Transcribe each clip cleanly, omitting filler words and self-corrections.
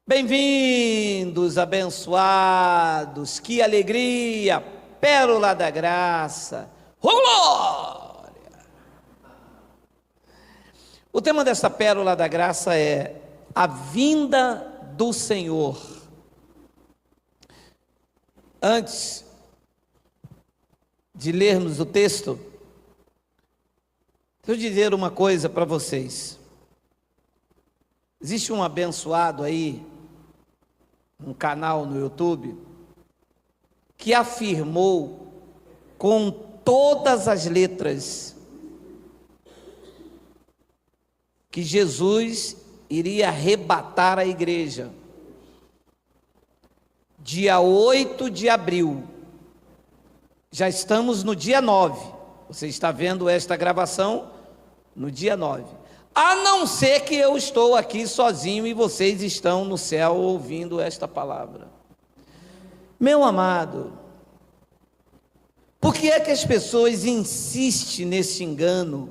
Bem-vindos, abençoados, que alegria, pérola da graça, oh, glória! O tema dessa pérola da graça é a vinda do Senhor. Antes de lermos o texto, deixa eu dizer uma coisa para vocês. Existe um abençoado aí, um canal no YouTube, que afirmou com todas as letras que Jesus iria arrebatar a igreja. Dia 8 de abril, já estamos no dia 9, você está vendo esta gravação no dia 9. A não ser que eu estou aqui sozinho e vocês estão no céu ouvindo esta palavra. Meu amado, por que é que as pessoas insistem nesse engano,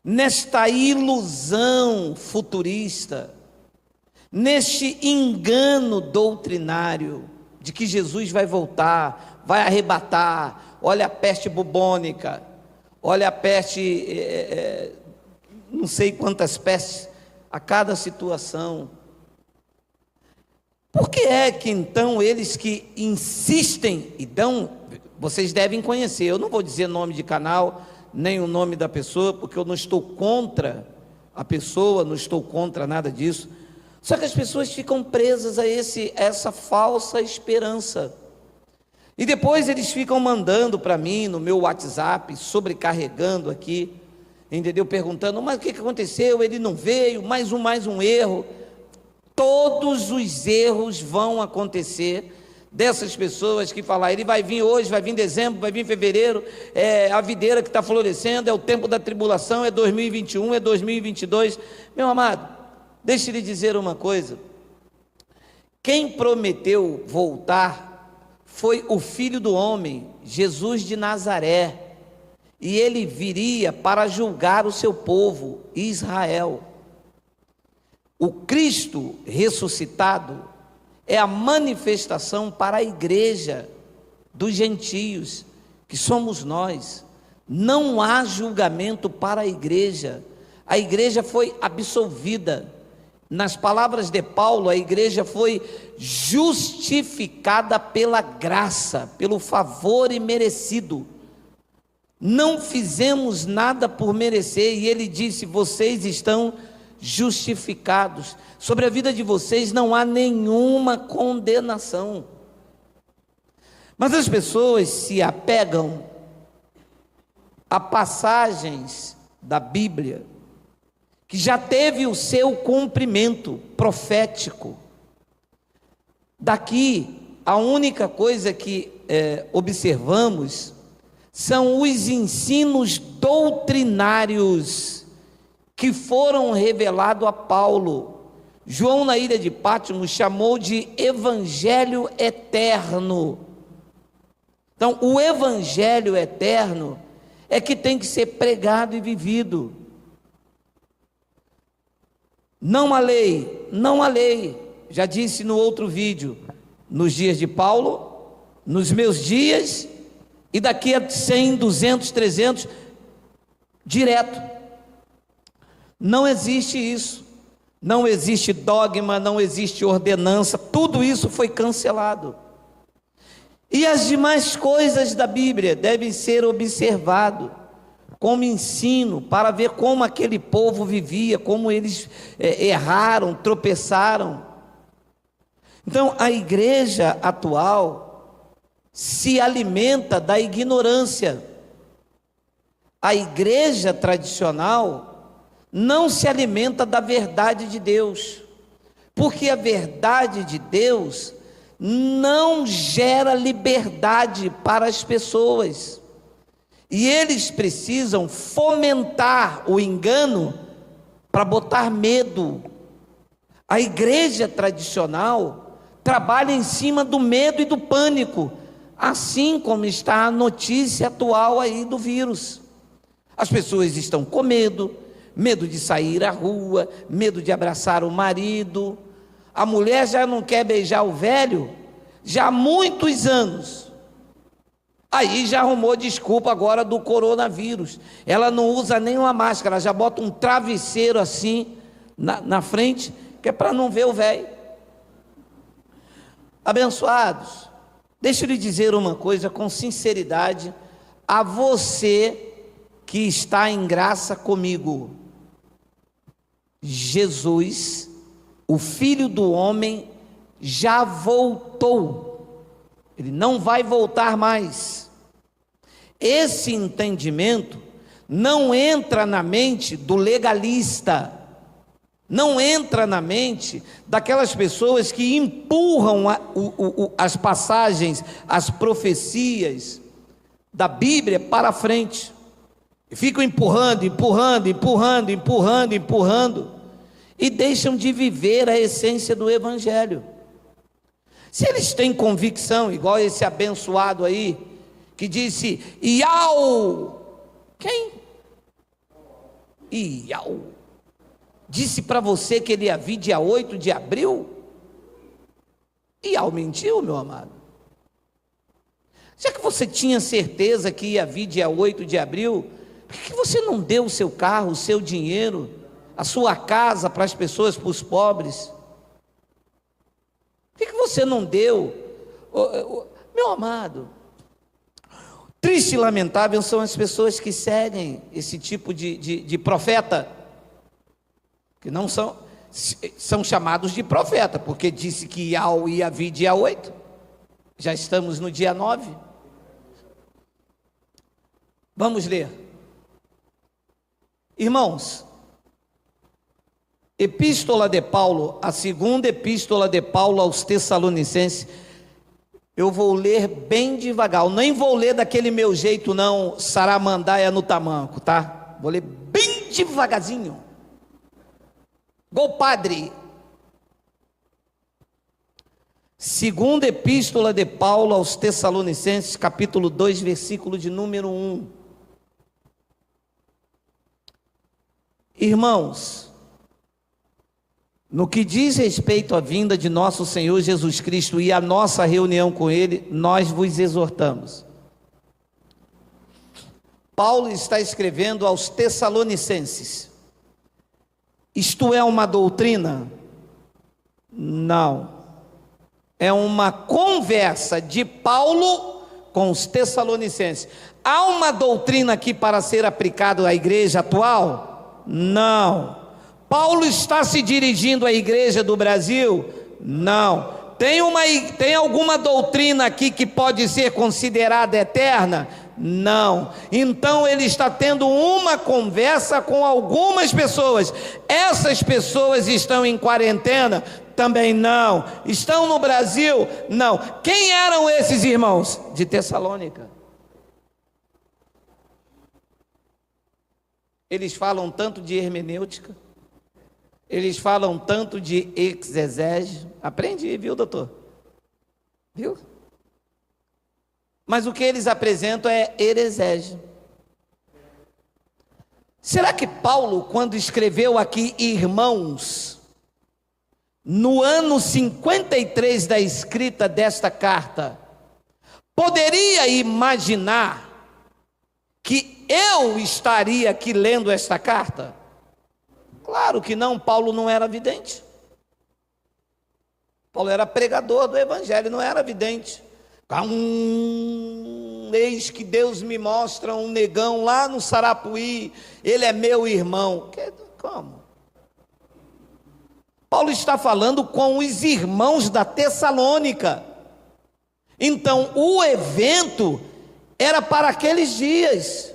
nesta ilusão futurista, neste engano doutrinário de que Jesus vai voltar, vai arrebatar? Olha a peste bubônica, olha a peste... não sei quantas pestes a cada situação. Por que é que então eles que insistem e dão, vocês devem conhecer, eu não vou dizer nome de canal, nem o nome da pessoa, porque eu não estou contra a pessoa, não estou contra nada disso, só que as pessoas ficam presas a essa falsa esperança, e depois eles ficam mandando para mim, no meu WhatsApp, sobrecarregando aqui, entendeu? Perguntando, mas o que aconteceu? Ele não veio, mais um erro. Todos os erros vão acontecer dessas pessoas que falam, ele vai vir hoje, vai vir em dezembro, vai vir em fevereiro, é a videira que está florescendo, é o tempo da tribulação, é 2021, é 2022. Meu amado, deixe eu lhe dizer uma coisa, quem prometeu voltar foi o Filho do Homem, Jesus de Nazaré, e ele viria para julgar o seu povo, Israel. O Cristo ressuscitado é a manifestação para a igreja dos gentios, que somos nós. Não há julgamento para a igreja foi absolvida. Nas palavras de Paulo, a igreja foi justificada pela graça, pelo favor imerecido. Não fizemos nada por merecer, e ele disse, vocês estão justificados, sobre a vida de vocês não há nenhuma condenação. Mas as pessoas se apegam a passagens da Bíblia, que já teve o seu cumprimento profético. Daqui, a única coisa que observamos são os ensinos doutrinários que foram revelados a Paulo. João, na ilha de Patmos, chamou de evangelho eterno. Então, o evangelho eterno é que tem que ser pregado e vivido. Não há lei, não há lei. Já disse no outro vídeo, nos dias de Paulo, nos meus dias, e daqui a 100, 200, 300, direto. Não existe isso, não existe dogma, não existe ordenança, tudo isso foi cancelado. E as demais coisas da Bíblia devem ser observadas como ensino, para ver como aquele povo vivia, como eles erraram, tropeçaram. Então, a igreja atual se alimenta da ignorância. A igreja tradicional não se alimenta da verdade de Deus, porque a verdade de Deus não gera liberdade para as pessoas, e eles precisam fomentar o engano para botar medo. A igreja tradicional trabalha em cima do medo e do pânico, assim como está a notícia atual aí do vírus. As pessoas estão com medo de sair à rua, medo de abraçar o marido. a mulher já não quer beijar o velho, já há muitos anos. Aí já arrumou desculpa agora do coronavírus. Ela não usa nem uma máscara, ela já bota um travesseiro assim na frente, que é para não ver o velho. Abençoados, deixa eu lhe dizer uma coisa com sinceridade, a você que está em graça comigo. Jesus, o Filho do Homem, já voltou. Ele não vai voltar mais. Esse entendimento não entra na mente do legalista, não entra na mente daquelas pessoas que empurram as passagens, as profecias da Bíblia para frente, e ficam empurrando, e deixam de viver a essência do Evangelho. Se eles têm convicção, igual esse abençoado aí, que disse, Iau, quem? Iau, disse para você que ele ia vir dia 8 de abril? Iau mentiu, meu amado. Já que você tinha certeza que ia vir dia 8 de abril, por que você não deu o seu carro, o seu dinheiro, a sua casa para as pessoas, para os pobres? Por que você não deu? Meu amado, triste e lamentável são as pessoas que seguem esse tipo de profeta, que não são chamados de profeta, porque disse que ia vir dia 8, já estamos no dia 9. Vamos ler. Irmãos, Epístola de Paulo, a segunda epístola de Paulo aos Tessalonicenses, eu vou ler bem devagar, eu nem vou ler daquele meu jeito não, saramandaia no tamanco, tá? Vou ler bem devagarzinho. Gol padre. Segunda epístola de Paulo aos Tessalonicenses, capítulo 2, versículo de número 1. Irmãos, no que diz respeito à vinda de nosso Senhor Jesus Cristo e à nossa reunião com Ele, nós vos exortamos. Paulo está escrevendo aos Tessalonicenses. Isto é uma doutrina? Não. É uma conversa de Paulo com os Tessalonicenses. Há uma doutrina aqui para ser aplicada à igreja atual? Não. Paulo está se dirigindo à igreja do Brasil? Não. Tem alguma doutrina aqui que pode ser considerada eterna? Não. Então ele está tendo uma conversa com algumas pessoas. Essas pessoas estão em quarentena? Também não. Estão no Brasil? Não. Quem eram esses irmãos? De Tessalônica. Eles falam tanto de hermenêutica, eles falam tanto de exegese. Aprendi, viu, doutor? Viu? Mas o que eles apresentam é heresias. Será que Paulo, quando escreveu aqui irmãos, no ano 53 da escrita desta carta, poderia imaginar que eu estaria aqui lendo esta carta? Claro que não, Paulo não era vidente. Paulo era pregador do evangelho, não era vidente. Eis que Deus me mostra um negão lá no Sarapuí, ele é meu irmão. Como? Paulo está falando com os irmãos da Tessalônica. Então o evento era para aqueles dias,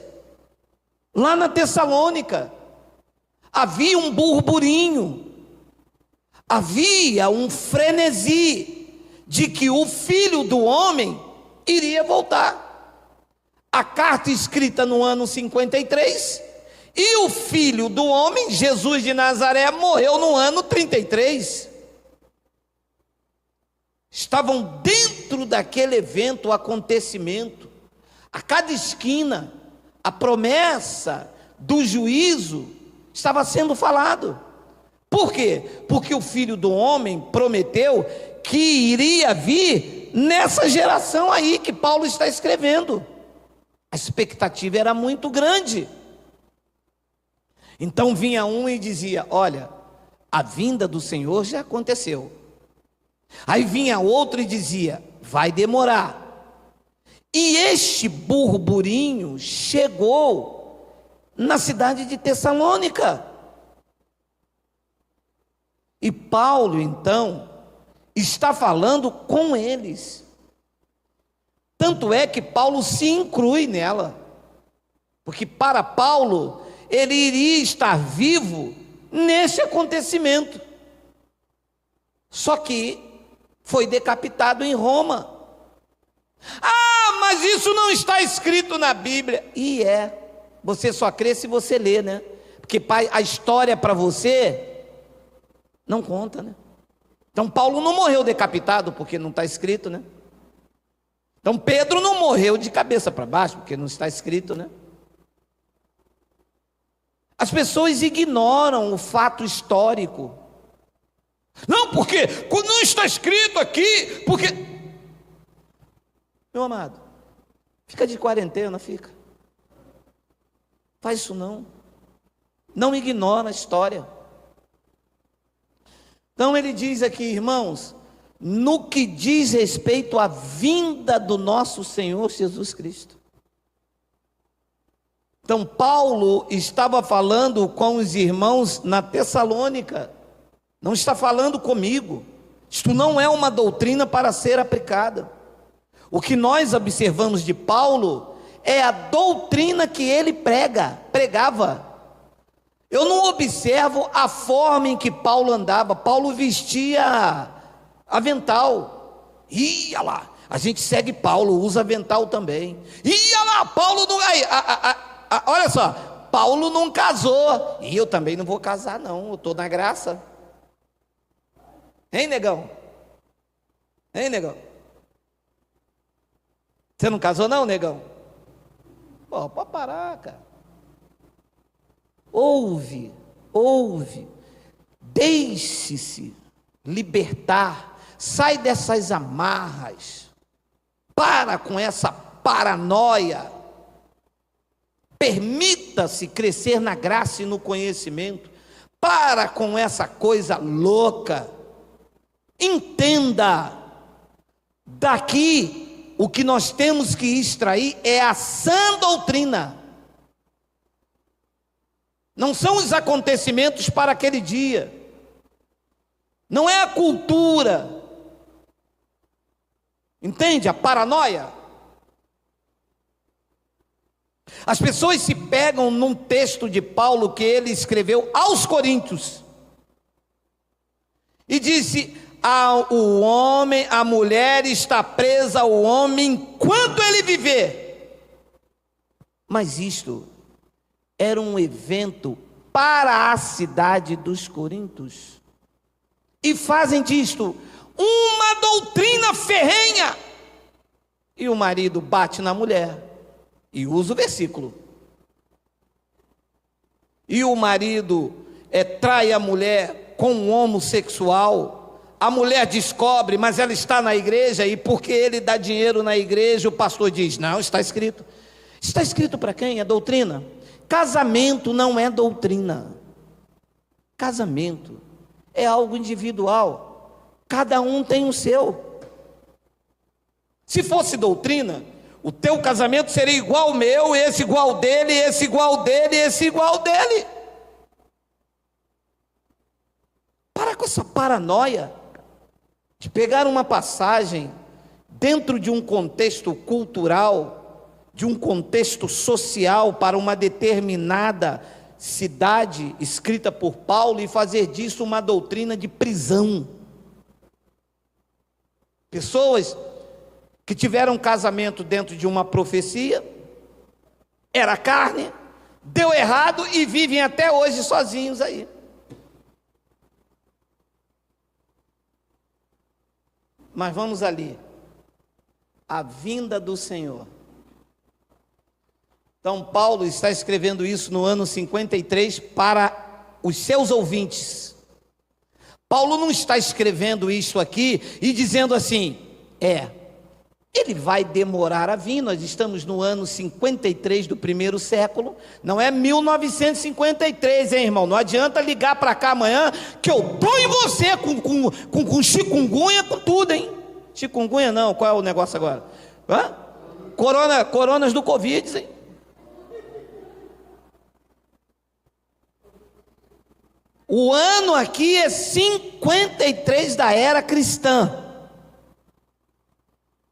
lá na Tessalônica. Havia um burburinho, havia um frenesi de que o Filho do Homem iria voltar. A carta escrita no ano 53, e o Filho do Homem, Jesus de Nazaré, morreu no ano 33. Estavam dentro daquele evento, o acontecimento, a cada esquina, a promessa do juízo estava sendo falado. Por quê? Porque o Filho do Homem prometeu que iria vir nessa geração aí que Paulo está escrevendo. A expectativa era muito grande. Então vinha um e dizia: olha, a vinda do Senhor já aconteceu. Aí vinha outro e dizia: vai demorar. E este burburinho chegou na cidade de Tessalônica. E Paulo, então, está falando com eles. Tanto é que Paulo se inclui nela. Porque para Paulo, ele iria estar vivo nesse acontecimento. Só que foi decapitado em Roma. Ah, mas isso não está escrito na Bíblia. E você só crê se você lê, né? Porque a história para você não conta, né? Então Paulo não morreu decapitado porque não está escrito, né? Então Pedro não morreu de cabeça para baixo porque não está escrito, né? As pessoas ignoram o fato histórico. Não, porque não está escrito aqui, porque... Meu amado, fica de quarentena, fica. Faz isso não. Não ignora a história. Então ele diz aqui, irmãos, no que diz respeito à vinda do nosso Senhor Jesus Cristo. Então Paulo estava falando com os irmãos na Tessalônica, não está falando comigo. Isto não é uma doutrina para ser aplicada. O que nós observamos de Paulo é a doutrina que ele pregava. Eu não observo a forma em que Paulo andava. Paulo vestia avental. Ia lá, a gente segue Paulo, usa avental também. Ia lá, Paulo não... olha só, Paulo não casou. E eu também não vou casar não, eu estou na graça. Hein, negão? Hein, negão? Você não casou não, negão? Pô, pode parar, cara. Ouve, deixe-se libertar, sai dessas amarras, para com essa paranoia, permita-se crescer na graça e no conhecimento, para com essa coisa louca, entenda, daqui o que nós temos que extrair é a sã doutrina. Não são os acontecimentos para aquele dia, não é a cultura, entende? A paranoia. As pessoas se pegam num texto de Paulo que ele escreveu aos Coríntios, e disse: o homem, a mulher está presa ao homem enquanto ele viver. Mas isto era um evento para a cidade dos Coríntios, e fazem disto uma doutrina ferrenha, e o marido bate na mulher, e usa o versículo, e o marido trai a mulher com um homossexual, a mulher descobre, mas ela está na igreja, e porque ele dá dinheiro na igreja, o pastor diz: não, está escrito. Está escrito para quem? É doutrina. Casamento não é doutrina. Casamento é algo individual. Cada um tem o seu. Se fosse doutrina, o teu casamento seria igual ao meu, esse igual dele, esse igual dele, esse igual dele. Para com essa paranoia de pegar uma passagem dentro de um contexto cultural, de um contexto social para uma determinada cidade, escrita por Paulo, e fazer disso uma doutrina de prisão. Pessoas que tiveram casamento dentro de uma profecia, era carne, deu errado e vivem até hoje sozinhos aí. Mas vamos ali, a vinda do Senhor. Então Paulo está escrevendo isso no ano 53 para os seus ouvintes, Paulo não está escrevendo isso aqui e dizendo assim, ele vai demorar a vir. Nós estamos no ano 53 do primeiro século, não é 1953, hein, irmão? Não adianta ligar para cá amanhã que eu dou em você com chikungunya, com tudo, hein? Chikungunya não, qual é o negócio agora? Coronas do Covid, hein? O ano aqui é 53 da era cristã.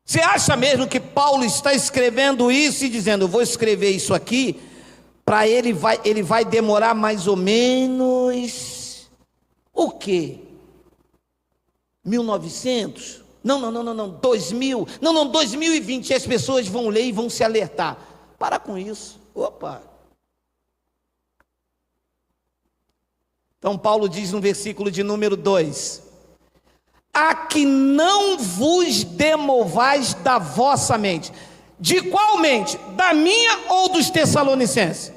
Você acha mesmo que Paulo está escrevendo isso e dizendo, eu vou escrever isso aqui, para ele vai demorar mais ou menos, o quê? 1900? Não, 2000, não, 2020, e as pessoas vão ler e vão se alertar. Para com isso, opa. Então Paulo diz no versículo de número 2, a que não vos demovais da vossa mente. De qual mente? Da minha ou dos Tessalonicenses?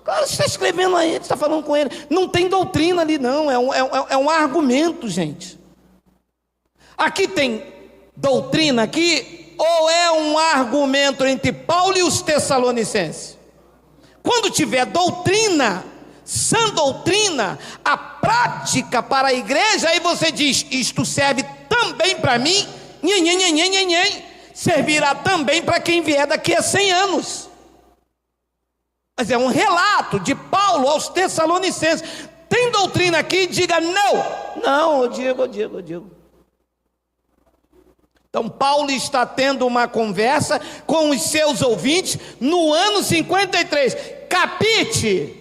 Claro, você está escrevendo a ele, está falando com ele, não tem doutrina ali não, é um argumento, gente. Aqui tem doutrina aqui, ou é um argumento entre Paulo e os Tessalonicenses? Quando tiver doutrina, sã doutrina, a prática para a igreja, aí você diz, isto serve também para mim, servirá também para quem vier daqui a 100 anos. Mas é um relato de Paulo aos Tessalonicenses. Tem doutrina aqui? Diga não, eu digo. Então Paulo está tendo uma conversa com os seus ouvintes no ano 53, capite,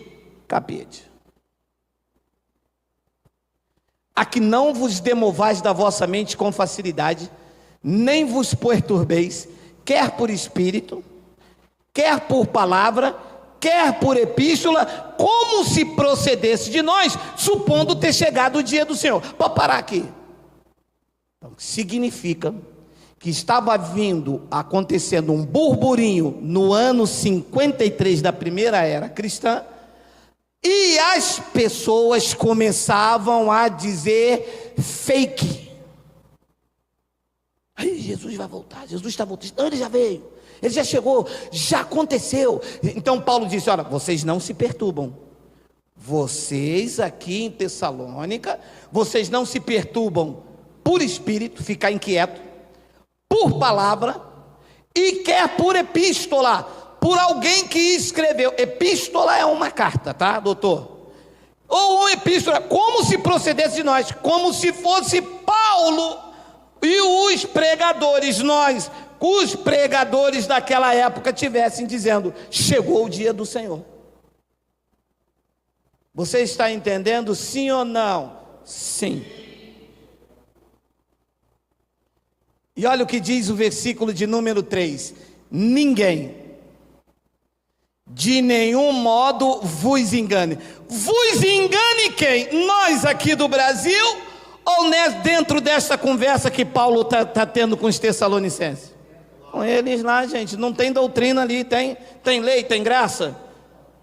a que não vos demovais da vossa mente com facilidade, nem vos perturbeis, quer por espírito, quer por palavra, quer por epístola, como se procedesse de nós, supondo ter chegado o dia do Senhor. Pode parar aqui. Então, significa que estava acontecendo um burburinho no ano 53 da primeira era cristã, e as pessoas começavam a dizer fake. Aí Jesus vai voltar, Jesus está voltando. Não, ele já veio, ele já chegou, já aconteceu. Então Paulo disse, olha, vocês não se perturbam. Vocês aqui em Tessalônica, vocês não se perturbam por espírito, ficar inquieto, por palavra, e quer por epístola, por alguém que escreveu. Epístola é uma carta, tá, doutor? Ou uma epístola, como se procedesse de nós, como se fosse Paulo e os pregadores, os pregadores daquela época tivessem dizendo, chegou o dia do Senhor. Você está entendendo, sim ou não? Sim. E olha o que diz o versículo de número 3, ninguém de nenhum modo vos engane. Vos engane quem? Nós aqui do Brasil, ou dentro desta conversa que Paulo está tendo com os Tessalonicenses? Com eles lá, gente, não tem doutrina ali, tem lei, tem graça.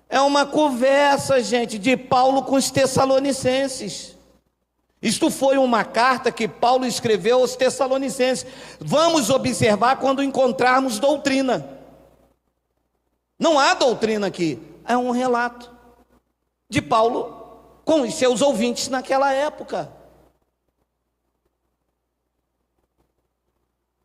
É uma conversa, gente, de Paulo com os Tessalonicenses. Isto foi uma carta que Paulo escreveu aos Tessalonicenses. Vamos observar quando encontrarmos doutrina. Não há doutrina aqui, é um relato de Paulo com os seus ouvintes naquela época.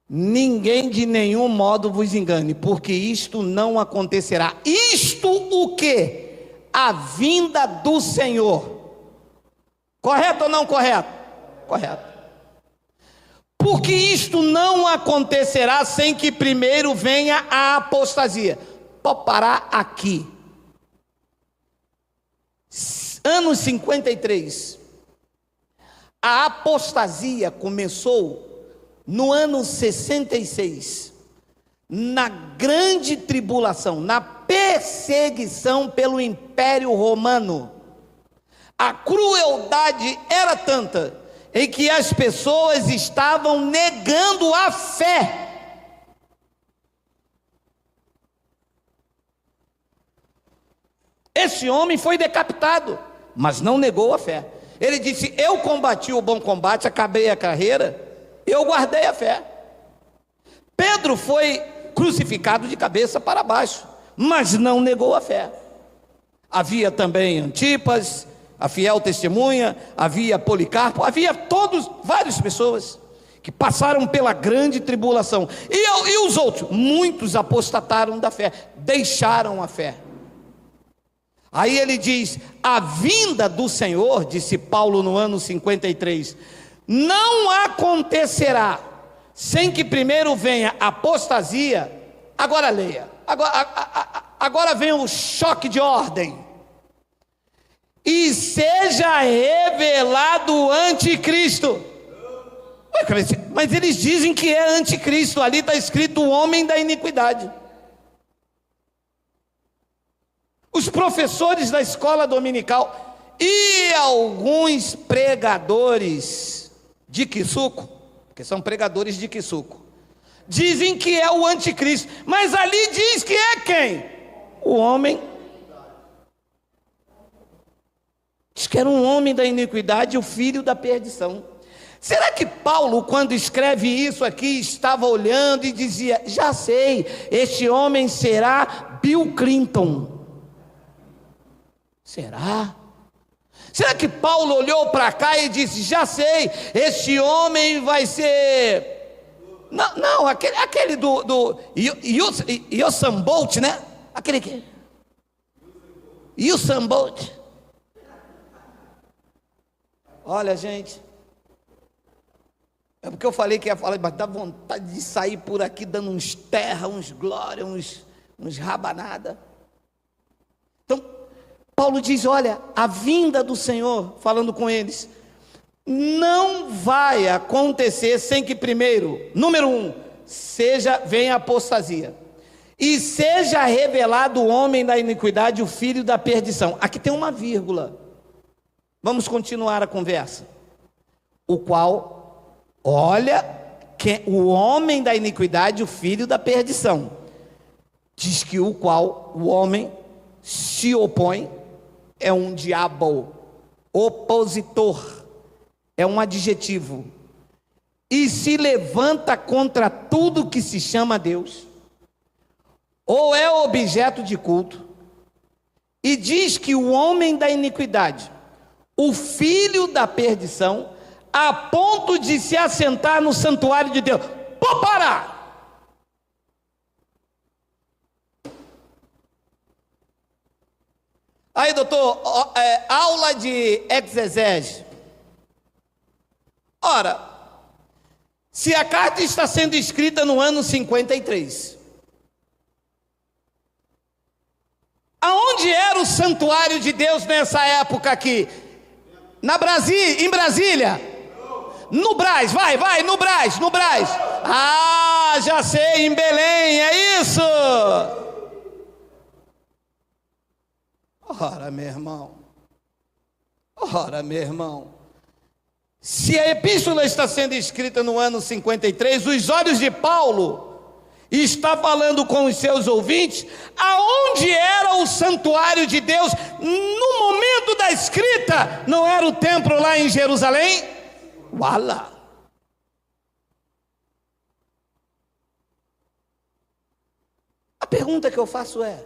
Ninguém de nenhum modo vos engane, porque isto não acontecerá. Isto o quê? A vinda do Senhor. Correto ou não correto? Correto. Porque isto não acontecerá sem que primeiro venha a apostasia. Pode parar aqui. Ano 53. A apostasia começou no ano 66, na grande tribulação, na perseguição pelo Império Romano. A crueldade era tanta em que as pessoas estavam negando a fé. Esse homem foi decapitado, mas não negou a fé. Ele disse: eu combati o bom combate, acabei a carreira, eu guardei a fé. Pedro foi crucificado de cabeça para baixo, mas não negou a fé. Havia também Antipas, a fiel testemunha, havia Policarpo, havia várias pessoas que passaram pela grande tribulação. E os outros? Muitos apostataram da fé, deixaram a fé. Aí ele diz: a vinda do Senhor, disse Paulo no ano 53, não acontecerá sem que primeiro venha apostasia. Agora leia, agora vem o choque de ordem. E seja revelado o anticristo. Mas eles dizem que é anticristo, ali está escrito o homem da iniquidade. Os professores da escola dominical e alguns pregadores de Quissuco, que são pregadores de Quissuco, dizem que é o anticristo, mas ali diz que é quem? O homem. Diz que era um homem da iniquidade, o filho da perdição. Será que Paulo, quando escreve isso aqui, estava olhando e dizia: já sei, este homem será Bill Clinton? Será? Será que Paulo olhou para cá e disse: já sei, este homem vai ser... Não, aquele do Usain Bolt, né? Aquele que... Usain Bolt. Olha, gente, é porque eu falei que ia falar, mas dá vontade de sair por aqui dando uns terra, uns glória, uns rabanada. Então, Paulo diz: olha, a vinda do Senhor, falando com eles, não vai acontecer sem que primeiro, número 1, venha a apostasia, e seja revelado o homem da iniquidade, o filho da perdição. Aqui tem uma vírgula. Vamos continuar a conversa. O qual, olha, o homem da iniquidade, o filho da perdição. Diz que o qual o homem se opõe, é um diabo, opositor, é um adjetivo, e se levanta contra tudo que se chama Deus, ou é objeto de culto, e diz que o homem da iniquidade, o filho da perdição, a ponto de se assentar no santuário de Deus. Pô, parar! Aí, doutor, aula de exegese. Ora, se a carta está sendo escrita no ano 53, aonde era o santuário de Deus nessa época aqui? Em Brasília? No Brás, vai, no Brás. Ah, já sei, em Belém, é isso? Ora, meu irmão, se a epístola está sendo escrita no ano 53, os olhos de Paulo está falando com os seus ouvintes, aonde era o santuário de Deus no momento da escrita? Não era o templo lá em Jerusalém? Uala! A pergunta que eu faço é: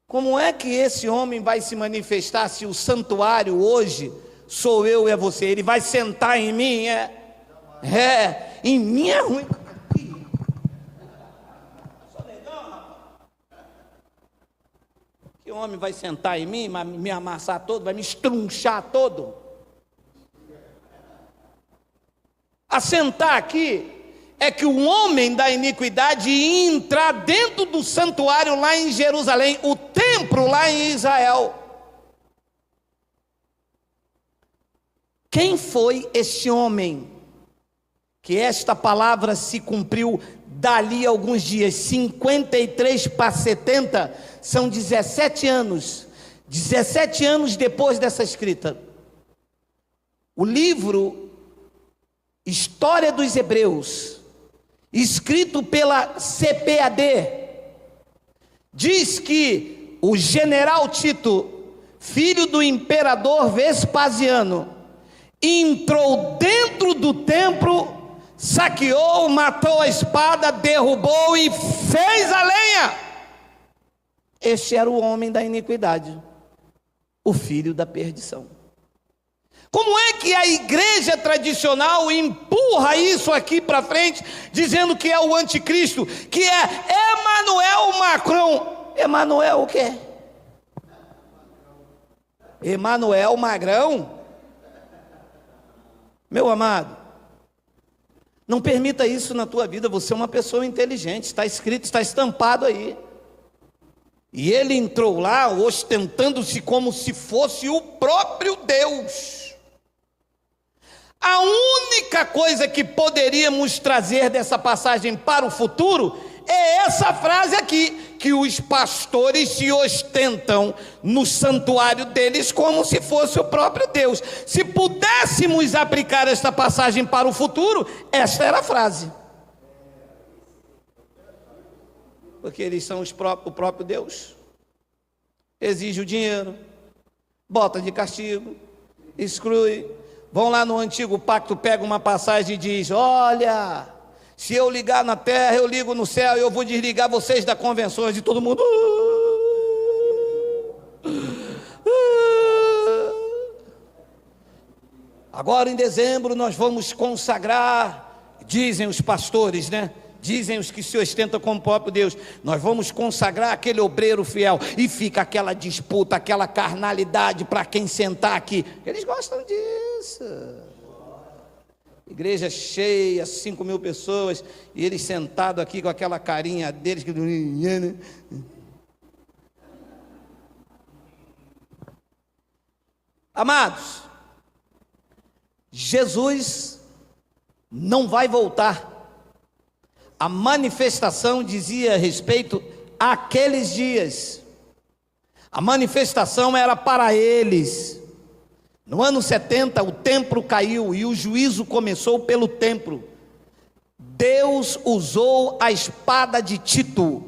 como é que esse homem vai se manifestar se o santuário hoje sou eu e é você? Ele vai sentar em mim? Em mim é ruim. Que homem vai sentar em mim, me amassar todo, vai me estrunchar todo? Assentar aqui é que o homem da iniquidade ia entrar dentro do santuário lá em Jerusalém, o templo lá em Israel. Quem foi este homem? Que esta palavra se cumpriu dali a alguns dias, 53 para 70, são 17 anos. 17 anos depois dessa escrita. O livro História dos Hebreus, escrito pela CPAD, diz que o general Tito filho do imperador Vespasiano, entrou dentro do templo, saqueou, matou a espada, derrubou e fez a lenha. Este era o homem da iniquidade, o filho da perdição. Como é que a igreja tradicional empurra isso aqui para frente, dizendo que é o anticristo, que é Emmanuel Macron? Emmanuel o quê? Emmanuel Magrão? Meu amado, não permita isso na tua vida. Você é uma pessoa inteligente, está escrito, está estampado aí. E ele entrou lá ostentando-se como se fosse o próprio Deus. A única coisa que poderíamos trazer dessa passagem para o futuro é essa frase aqui, que os pastores se ostentam no santuário deles como se fosse o próprio Deus. Se pudéssemos aplicar esta passagem para o futuro, esta era a frase. Porque eles são o próprio Deus. Exige o dinheiro, bota de castigo, exclui. Vão lá no antigo pacto, pega uma passagem e diz: olha, se eu ligar na terra, eu ligo no céu, eu vou desligar vocês da convenção. De todo mundo. Agora em dezembro nós vamos consagrar, dizem os pastores, né? Dizem os que se ostentam como próprio Deus, nós vamos consagrar aquele obreiro fiel. E fica aquela disputa, aquela carnalidade para quem sentar aqui. Eles gostam disso. Igreja cheia, 5.000 pessoas, e eles sentados aqui com aquela carinha deles. Amados, Jesus não vai voltar. A manifestação dizia respeito àqueles dias. A manifestação era para eles. No ano 70 o templo caiu e o juízo começou pelo templo. Deus usou a espada de Tito,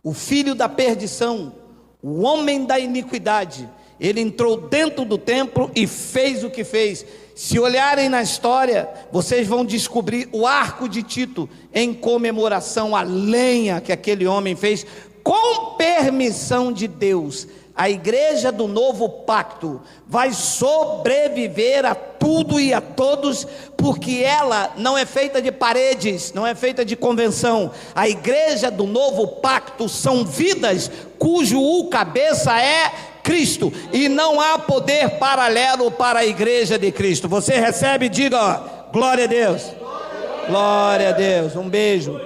o filho da perdição, o homem da iniquidade. Ele entrou dentro do templo e fez o que fez. Se olharem na história, vocês vão descobrir o arco de Tito em comemoração à lenha que aquele homem fez, com permissão de Deus. A igreja do novo pacto vai sobreviver a tudo e a todos, porque ela não é feita de paredes, não é feita de convenção. A igreja do novo pacto são vidas cujo cabeça é Cristo, e não há poder paralelo para a igreja de Cristo. Você recebe, diga glória a Deus. Glória a Deus. Um beijo.